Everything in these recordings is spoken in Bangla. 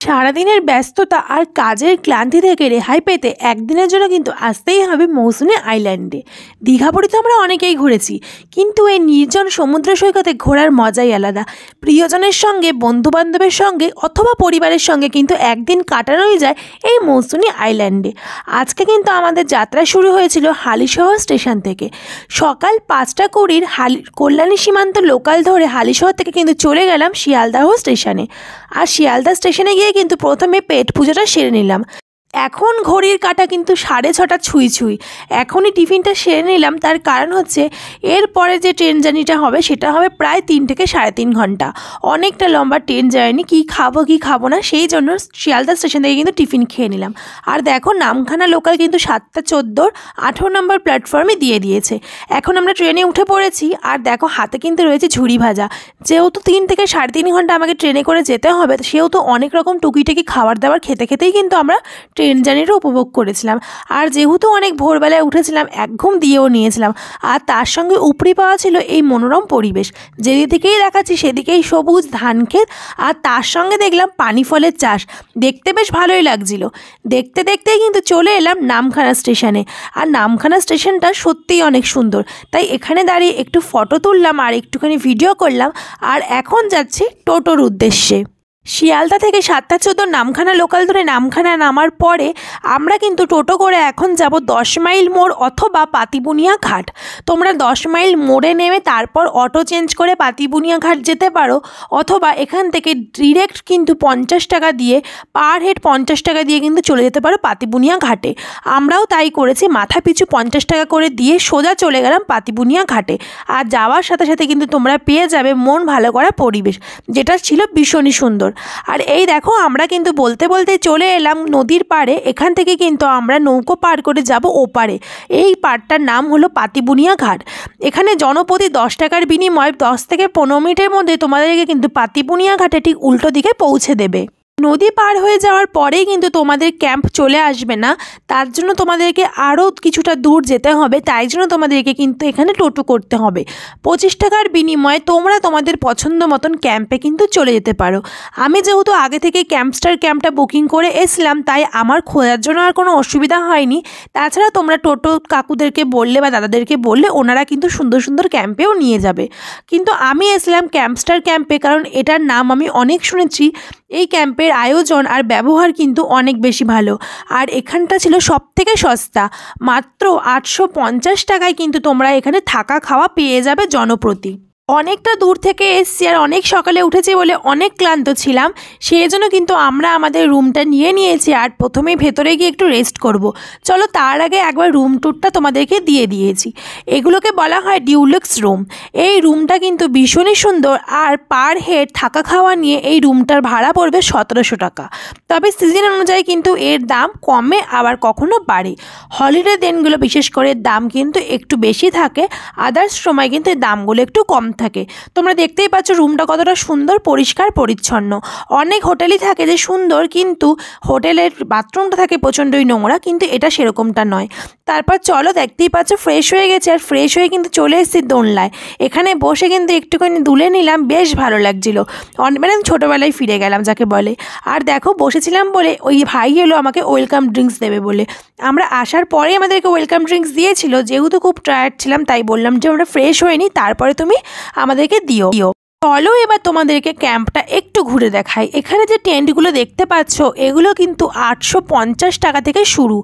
সারাদিনের ব্যস্ততা আর কাজের ক্লান্তি থেকে রেহাই পেতে একদিনের জন্য কিন্তু আসতেই হবে মৌসুমী আইল্যান্ডে। দীঘাপুরি তো আমরা অনেকেই ঘুরেছি, কিন্তু এই নির্জন সমুদ্র সৈকতে ঘোরার মজাই আলাদা। প্রিয়জনের সঙ্গে, বন্ধুবান্ধবের সঙ্গে অথবা পরিবারের সঙ্গে কিন্তু একদিন কাটানোই যায় এই মৌসুমী আইল্যান্ডে। আজকে কিন্তু আমাদের যাত্রা শুরু হয়েছিল হালিশহর স্টেশন থেকে। সকাল 5:20 কল্যাণী সীমান্ত লোকাল ধরে হালিশহর থেকে কিন্তু চলে গেলাম শিয়ালদাহ স্টেশনে। আর শিয়ালদা স্টেশনে গিয়ে কিন্তু প্রথমে পেট পুজোটা সেরে নিলাম। এখন ঘড়ির কাঁটা কিন্তু 6:30 ছুঁই। এখনই টিফিনটা সেরে নিলাম, তার কারণ হচ্ছে এরপরে যে ট্রেন জার্নিটা হবে সেটা হবে প্রায় 3 থেকে 3.5 ঘন্টা। অনেকটা লম্বা ট্রেন জার্নি, কী খাবো না সেই জন্য শিয়ালদা স্টেশন থেকে কিন্তু টিফিন খেয়ে নিলাম। আর দেখো নামখানা লোকাল কিন্তু 7:14 18 নম্বর প্ল্যাটফর্মে দিয়ে দিয়েছে। এখন আমরা ট্রেনে উঠে পড়েছি। আর দেখো হাতে কিন্তু রয়েছে ঝুড়ি ভাজা। যেহেতু 3 থেকে 3.5 ঘন্টা আমাকে ট্রেনে করে যেতে হবে, সেহেতু অনেক রকম টুকিটাকি খাবার দাবার খেতেই কিন্তু আমরা ট্রেন জার্নিটা উপভোগ করেছিলাম। আর যেহেতু অনেক ভোরবেলায় উঠেছিলাম, এক ঘুম দিয়েও নিয়েছিলাম। আর তার সঙ্গে উপরি পাওয়া ছিল এই মনোরম পরিবেশ। যেদিকেই দেখাচ্ছি সেদিকেই সবুজ ধান ক্ষেত, আর তার সঙ্গে দেখলাম পানি ফলের চাষ। দেখতে বেশ ভালোই লাগছিল। দেখতেই কিন্তু চলে এলাম নামখানা স্টেশনে। আর নামখানা স্টেশনটা সত্যিই অনেক সুন্দর, তাই এখানে দাঁড়িয়ে একটু ফটো তুললাম আর একটুখানি ভিডিও করলাম। আর এখন যাচ্ছি টোটোর উদ্দেশ্যে। শিয়ালদা থেকে 7:14 নামখানা লোকাল ধরে নামখানা নামার পরে আমরা কিন্তু টোটো করে এখন যাব 10 মাইল মোড় অথবা পাতিবুনিয়া ঘাট। তোমরা 10 মাইল মোড়ে নেমে তারপর অটো চেঞ্জ করে পাতিবুনিয়া ঘাট যেতে পারো, অথবা এখান থেকে ডিরেক্ট কিন্তু 50 টাকা দিয়ে, পার হেড 50 টাকা দিয়ে কিন্তু চলে যেতে পারো পাতিবুনিয়া ঘাটে। আমরাও তাই করেছি, মাথা পিছু 50 টাকা করে দিয়ে সোজা চলে গেলাম পাতিবুনিয়া ঘাটে। আর যাওয়ার সাথে সাথে কিন্তু তোমরা পেয়ে যাবে মন ভালো করা পরিবেশ, যেটা ছিল ভীষণই সুন্দর। আর এই দেখো আমরা কিন্তু বলতে চলে এলাম নদীর পাড়ে। এখান থেকে কিন্তু আমরা নৌকো পার করে যাব ওপারে। এই পাড়টার নাম হলো পাতিবুনিয়া ঘাট। এখানে জনপ্রতি 10 টাকার বিনিময়ে 10 থেকে 15 মিনিটের মধ্যে তোমাদেরকে কিন্তু পাতিবুনিয়া ঘাটে ঠিক উল্টো দিকে পৌঁছে দেবে। নদী পার হয়ে যাওয়ার পরেই কিন্তু তোমাদের ক্যাম্প চলে আসবে না, তার জন্য তোমাদেরকে আরও কিছুটা দূর যেতে হবে। তাই জন্য তোমাদেরকে কিন্তু এখানে টোটো করতে হবে। 25 টাকার বিনিময়ে তোমরা তোমাদের পছন্দ মতন ক্যাম্পে কিন্তু চলে যেতে পারো। আমি যেহেতু আগে থেকে ক্যাম্পটা বুকিং করে এসলাম, তাই আমার খোঁজার জন্য আর কোনো অসুবিধা হয়নি। তাছাড়া তোমরা টোটো কাকুদেরকে বললে বা দাদাদেরকে বললে ওনারা কিন্তু সুন্দর ক্যাম্পেও নিয়ে যাবে। কিন্তু আমি এসলাম ক্যাম্পে, কারণ এটার নাম আমি অনেক শুনেছি। এই ক্যাম্পের আয়োজন আর ব্যবহার কিন্তু অনেক বেশি ভালো। আর এখানটা ছিল সবথেকে সস্তা, মাত্র 850 টাকায় কিন্তু তোমরা এখানে থাকা খাওয়া পেয়ে যাবে জনপ্রতি। অনেকটা দূর থেকে এসছি আর অনেক সকালে উঠেছি বলে অনেক ক্লান্ত ছিলাম, সেই জন্য কিন্তু আমরা আমাদের রুমটা নিয়েছি। আর প্রথমেই ভেতরে গিয়ে একটু রেস্ট করব। চলো তার আগে একবার রুম ট্যুরটা তোমাদেরকে দিয়ে দিয়েছি। এগুলোকে বলা হয় ডিউলুক্স রুম। এই রুমটা কিন্তু ভীষণই সুন্দর। আর পার হেড থাকা খাওয়া নিয়ে এই রুমটার ভাড়া পড়বে 1700 টাকা। তবে সিজন অনুযায়ী কিন্তু এর দাম কমে, আবার কখনো বাড়ে। হলিডে দিনগুলো বিশেষ করে দাম কিন্তু একটু বেশি থাকে, আদার্স সময় কিন্তু এই দামগুলো একটু কম থাকে। তোমরা দেখতেই পাচ্ছ রুমটা কতটা সুন্দর, পরিষ্কার পরিচ্ছন্ন। অনেক হোটেলই থাকে যে সুন্দর, কিন্তু হোটেলের বাথরুমটা থাকে প্রচণ্ডই নোংরা, কিন্তু এটা সেরকমটা নয়। তারপর চলো, দেখতেই পাচ্ছ ফ্রেশ হয়ে গেছে। আর ফ্রেশ হয়ে কিন্তু চলে এসেছি দোলনায়। এখানে বসে কিন্তু একটুখানি দুলে নিলাম, বেশ ভালো লাগছিল। মানে ছোটোবেলায় ফিরে গেলাম যাকে বলে। আর দেখো বসেছিলাম বলে ওই ভাই এলো আমাকে ওয়েলকাম ড্রিঙ্কস দেবে বলে। আমরা আসার পরেই আমাদেরকে ওয়েলকাম ড্রিঙ্কস দিয়েছিল। যেহেতু খুব টায়ার্ড ছিলাম তাই বললাম যে আমরা ফ্রেশ হয়ে নিই, তারপরে তুমি আমাদেরকে দিও। চলো এবার তোমাদেরকে ক্যাম্পটা একটু ঘুরে দেখাই। এখানে যে টেন্টগুলো দেখতে পাচ্ছ এগুলো কিন্তু 850 টাকা থেকে শুরু।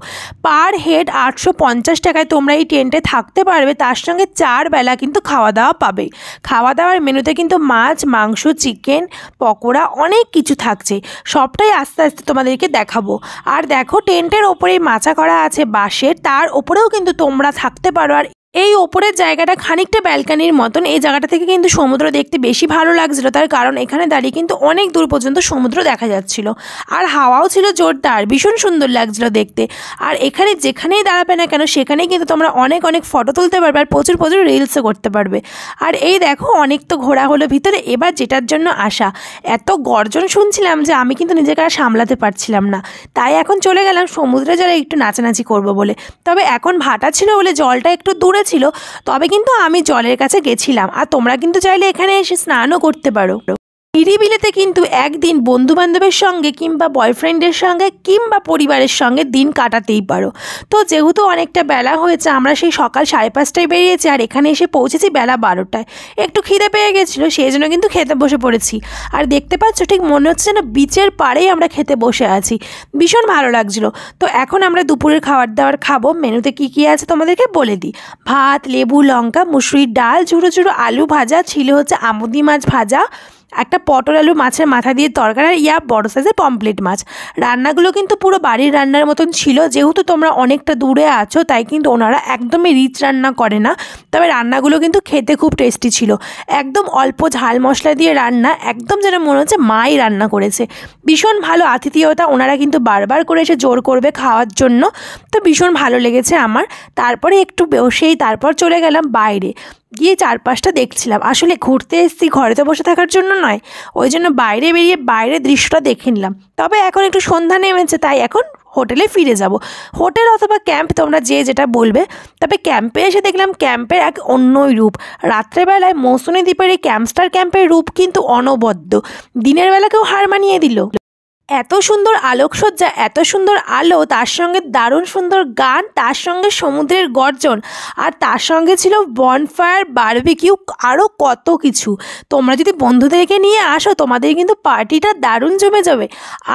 পার হেড 850 টাকায় তোমরা এই টেন্টে থাকতে পারবে। তার সঙ্গে 4 বেলা কিন্তু খাওয়া দাওয়া পাবে। খাওয়া দাওয়ার মেনুতে কিন্তু মাছ, মাংস, চিকেন, পকোড়া অনেক কিছু থাকছে। সবটাই আস্তে আস্তে তোমাদেরকে দেখাবো। আর দেখো টেন্টের ওপরেই মাচা করা আছে বাঁশের, তার ওপরেও কিন্তু তোমরা থাকতে পারো। আর এই ওপরের জায়গাটা খানিকটা ব্যালকানির মতন। এই জায়গাটা থেকে কিন্তু সমুদ্র দেখতে বেশি ভালো লাগছিল, তার কারণ এখানে দাঁড়িয়ে কিন্তু অনেক দূর পর্যন্ত সমুদ্র দেখা যাচ্ছিল। আর হাওয়াও ছিল জোরদার, ভীষণ সুন্দর লাগছিল দেখতে। আর এখানে যেখানেই দাঁড়াবে না কেন সেখানেই কিন্তু তোমরা অনেক ফটো তুলতে পারবে আর প্রচুর রিলসও করতে পারবে। আর এই দেখো অনেক তো ঘোরা হলো ভিতরে। এবার যেটার জন্য আসা, এত গর্জন শুনছিলাম যে আমি কিন্তু নিজেকে আর সামলাতে পারছিলাম না। তাই এখন চলে গেলাম সমুদ্রে যারা একটু নাচানাচি করবো বলে। তবে এখন ভাটা ছিল বলে জলটা একটু দূরে ছিল, তবে কিন্তু আমি জলের কাছে গেছিলাম। আর তোমরা কিন্তু চাইলে এখানে এসে স্নানও করতে পারো। নিরিবিলিতে কিন্তু একদিন বন্ধুবান্ধবের সঙ্গে কিংবা বয়ফ্রেন্ডের সঙ্গে কিংবা পরিবারের সঙ্গে দিন কাটাতেই পারো। তো যেহেতু অনেকটা বেলা হয়েছে, আমরা সেই সকাল 5:30টায় বেরিয়েছি আর এখানে এসে পৌঁছেছি বেলা 12টায়। একটু খিদে পেয়ে গেছিলো, সেই জন্য কিন্তু খেতে বসে পড়েছি। আর দেখতে পাচ্ছ ঠিক মনে হচ্ছে যেন বিচের পাড়েই আমরা খেতে বসে আছি, ভীষণ ভালো লাগছিলো। তো এখন আমরা দুপুরের খাবার দাবার খাবো। মেনুতে কী কী আছে তোমাদেরকে বলে দিই। ভাত, লেবু, লঙ্কা, মুসুরির ডাল, ঝুড়ো ঝুড়ো আলু ভাজা, ছিল হচ্ছে আমুদি মাছ ভাজা, একটা পটল আলু মাছের মাথা দিয়ে তরকারি, আর বড় সাইজের পমপ্লেট মাছ। রান্নাগুলো কিন্তু পুরো বাড়ির রান্নার মতন ছিল। যেহেতু তোমরা অনেকটা দূরে আছো তাই কিন্তু ওনারা একদমই রিচ রান্না করে না, তবে রান্নাগুলো কিন্তু খেতে খুব টেস্টি ছিল। একদম অল্প ঝাল মশলা দিয়ে রান্না, একদম যেন মনে হচ্ছে মাই রান্না করেছে। ভীষণ ভালো আতিথেয়তা, ওনারা কিন্তু বারবার করে এসে জোর করবে খাওয়ার জন্য। তো ভীষণ ভালো লেগেছে আমার। তারপরে একটু বসেই তারপর চলে গেলাম বাইরে, গিয়ে চারপাশটা দেখছিলাম। আসলে ঘুরতে এসেছি, ঘরে তো বসে থাকার জন্য নয়, ওই জন্য বাইরে বেরিয়ে বাইরের দৃশ্যটা দেখে নিলাম। তবে এখন একটু সন্ধ্যা নেমেছে, তাই এখন হোটেলে ফিরে যাব। হোটেল অথবা ক্যাম্প তোমরা যে যেটা বলবে। তবে ক্যাম্পে এসে দেখলাম ক্যাম্পের এক অন্যই রূপ। রাত্রেবেলায় মৌসুমী দ্বীপের এই ক্যাম্পস্টার ক্যাম্পের রূপ কিন্তু অনবদ্য, দিনের বেলাকেও হার মানিয়ে দিল। এত সুন্দর আলোকসজ্জা, এত সুন্দর আলো, তার সঙ্গে দারুণ সুন্দর গান, তার সঙ্গে সমুদ্রের গর্জন, আর তার সঙ্গে ছিল বনফায়ার, বারবিকিউ, আরও কত কিছু। তোমরা যদি বন্ধুদেরকে নিয়ে আসো তোমাদের কিন্তু পার্টিটা দারুণ জমে যাবে।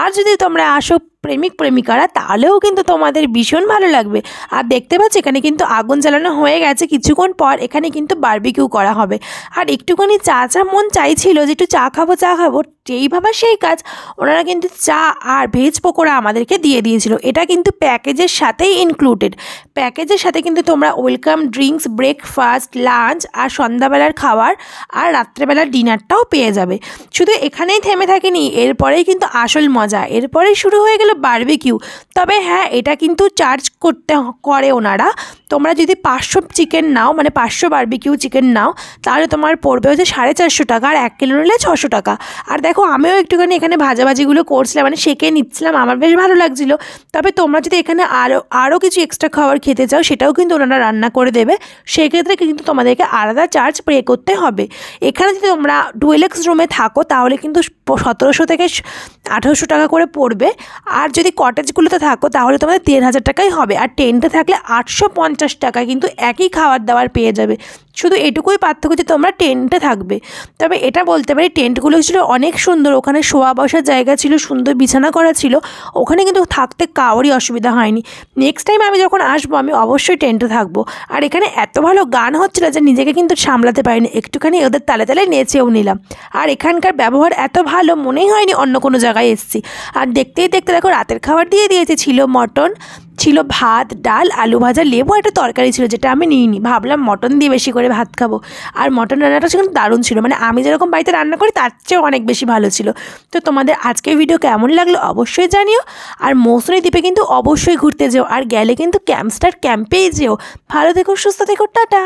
আর যদি তোমরা আসো প্রেমিক প্রেমিকারা, তাহলেও কিন্তু তোমাদের ভীষণ ভালো লাগবে। আর দেখতে পাচ্ছি এখানে কিন্তু আগুন জ্বালানো হয়ে গেছে, কিছুক্ষণ পর এখানে কিন্তু বারবিকিউ করা হবে। আর একটুখানি চা মন চাইছিল যে একটু চা খাবো। যেই ভাবা সেই কাজ, ওনারা কিন্তু চা আর ভেজ পকোড়া আমাদেরকে দিয়ে দিয়েছিল। এটা কিন্তু প্যাকেজের সাথেই ইনক্লুডেড। প্যাকেজের সাথে কিন্তু তোমরা ওয়েলকাম ড্রিঙ্কস, ব্রেকফাস্ট, লাঞ্চ আর সন্ধ্যাবেলার খাবার আর রাত্রেবেলার ডিনারটাও পেয়ে যাবে। শুধু এখানেই থেমে থাকেনি, এরপরেই কিন্তু আসল মজা, এরপরেই শুরু হয়ে গেল বারবিকিউ। তবে হ্যাঁ, এটা কিন্তু চার্জ করে ওনারা। তোমরা যদি 500 চিকেন নাও, মানে 500 বারবিকিউ চিকেন নাও, তাহলে তোমার পড়বে হচ্ছে 450 টাকা, আর 1 কিলো নিলে 600 টাকা। আর দেখো আমিও একটুখানি এখানে ভাজাভাজিগুলো করছিলাম, মানে সেঁকে নিচ্ছিলাম, আমার বেশ ভালো লাগছিলো। তবে তোমরা যদি এখানে আরও কিছু এক্সট্রা খাবার খেতে চাও, সেটাও কিন্তু ওনারা রান্না করে দেবে। সেক্ষেত্রে কিন্তু তোমাদেরকে আলাদা চার্জ পে করতে হবে। এখানে যদি তোমরা ডুয়েলেক্স রুমে থাকো তাহলে কিন্তু 1700 থেকে 1800 টাকা করে পড়বে। আর যদি কটেজগুলোতে থাকো তাহলে তোমাদের 1500 টাকাই হবে। আর টেন্টে থাকলে 850 টাকায় কিন্তু একই খাবার দাবার পেয়ে যাবে। শুধু এটুকুই পার্থক্য যে তোমরা টেন্টে থাকবে। তবে এটা বলতে পারি টেন্টগুলো ছিল অনেক সুন্দর, ওখানে শোয়া বসার জায়গা ছিল, সুন্দর বিছানা করা ছিল, ওখানে কিন্তু থাকতে কারোরই অসুবিধা হয়নি। নেক্সট টাইম আমি যখন আসবো আমি অবশ্যই টেন্টে থাকবো। আর এখানে এত ভালো গান হচ্ছিল যে নিজেকে কিন্তু সামলাতে পারিনি, একটুখানি ওদের তালে তালে নেচেও নিলাম। আর এখানকার ব্যবহার এত ভালো, মনেই হয়নি অন্য কোনো জায়গায় এসেছি। আর দেখতেই দেখতে দেখো রাতের খাবার দিয়ে দিয়েছে। ছিল মটন, ছিল ভাত, ডাল, আলু ভাজা, লেবু, একটা তরকারি ছিল যেটা আমি নিইনি, ভাবলাম মটন দিয়ে বেশি করে ভাত খাবো। আর মটন রান্নাটা কিন্তু দারুণ ছিল, মানে আমি যেরকম বাড়িতে রান্না করি তার চেয়েও অনেক বেশি ভালো ছিল। তো তোমাদের আজকের ভিডিও কেমন লাগলো অবশ্যই জানিও। আর মৌসুমী দ্বীপে কিন্তু অবশ্যই ঘুরতে যেও, আর গেলে কিন্তু ক্যাম্পস্টার ক্যাম্পেই যেও। ভালো থেকো, সুস্থ থেকো, টাটা।